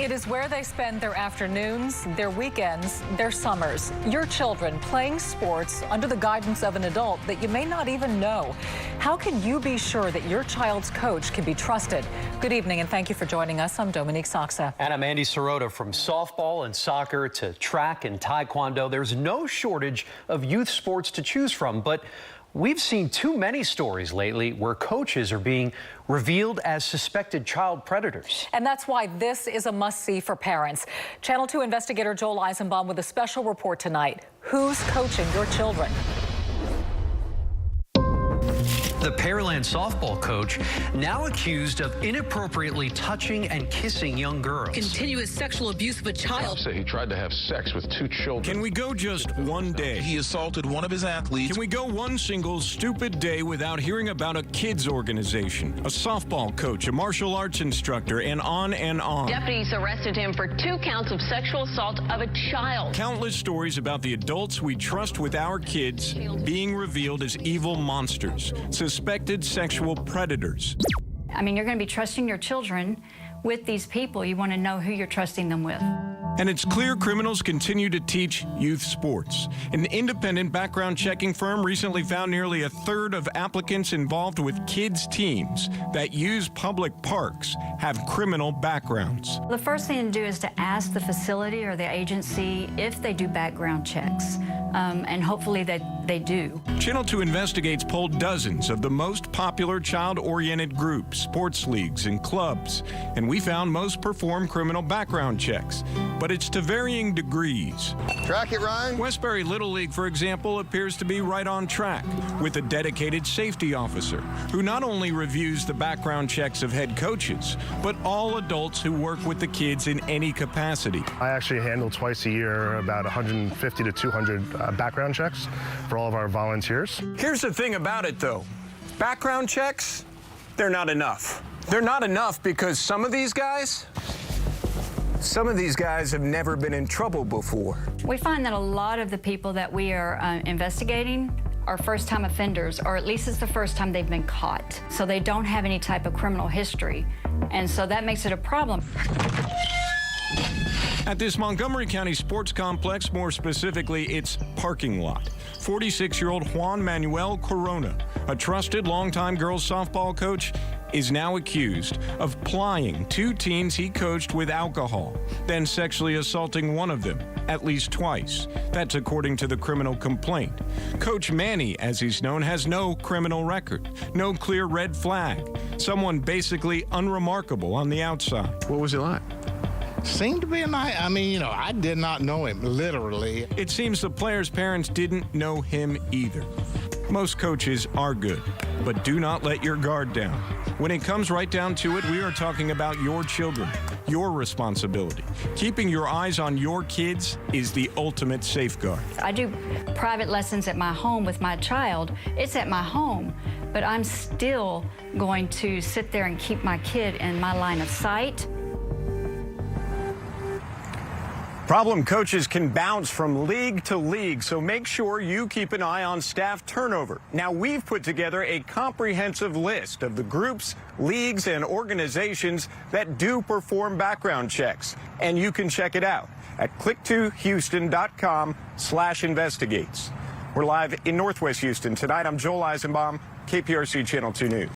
It is where they spend their afternoons, their weekends, their summers. Your children playing sports under the guidance of an adult that you may not even know. How can you be sure that your child's coach can be trusted? Good evening and thank you for joining us. I'm Dominique Saxa. And I'm Andy Sirota. From softball and soccer to track and taekwondo, there's no shortage of youth sports to choose from. But we've seen too many stories lately where coaches are being revealed as suspected child predators. And that's why this is a must-see for parents. Channel 2 investigator Joel Eisenbaum with a special report tonight. Who's coaching your children? The Pearland softball coach now accused of inappropriately touching and kissing young girls. Continuous sexual abuse of a child. He tried to have sex with 2 children. Can we go just one day? He assaulted one of his athletes. Can we go one single stupid day without hearing about a kids organization, a softball coach, a martial arts instructor, and on and on? Deputies arrested him for 2 counts of sexual assault of a child. Countless stories about the adults we trust with our kids being revealed as evil monsters, suspected sexual predators. I mean, you're going to be trusting your children with these people. You want to know who you're trusting them with. And it's clear criminals continue to teach youth sports. An independent background checking firm recently found nearly a third of applicants involved with kids' teams that use public parks have criminal backgrounds. The first thing to do is to ask the facility or the agency if they do background checks, and hopefully they do. Channel 2 Investigates polled dozens of the most popular child-oriented groups, sports leagues, and clubs, and we found most perform criminal background checks. But it's to varying degrees. Track it, Ryan. Westbury Little League, for example, appears to be right on track with a dedicated safety officer who not only reviews the background checks of head coaches, but all adults who work with the kids in any capacity. I actually handle twice a year about 150 to 200 background checks for all of our volunteers. Here's the thing about it, though. Background checks, they're not enough. They're not enough because some of these guys have never been in trouble before. We find that a lot of the people that we are investigating are first-time offenders, or at least it's the first time they've been caught. So they don't have any type of criminal history, and so that makes it a problem. At this Montgomery County sports complex, more specifically its parking lot, 46-year-old Juan Manuel Corona, a trusted longtime girls softball coach, is now accused of plying 2 teens he coached with alcohol, then sexually assaulting one of them at least twice. That's according to the criminal complaint. Coach Manny, as he's known, has no criminal record, no clear red flag, someone basically unremarkable on the outside. What was he like? Seemed to be a night. I mean, I did not know him, literally. It seems the player's parents didn't know him either. Most coaches are good, but do not let your guard down. When it comes right down to it, we are talking about your children, your responsibility. Keeping your eyes on your kids is the ultimate safeguard. I do private lessons at my home with my child. It's at my home, but I'm still going to sit there and keep my kid in my line of sight. Problem coaches can bounce from league to league, so make sure you keep an eye on staff turnover. Now, we've put together a comprehensive list of the groups, leagues, and organizations that do perform background checks, and you can check it out at click2houston.com/investigates. We're live in Northwest Houston tonight. I'm Joel Eisenbaum, KPRC Channel 2 News.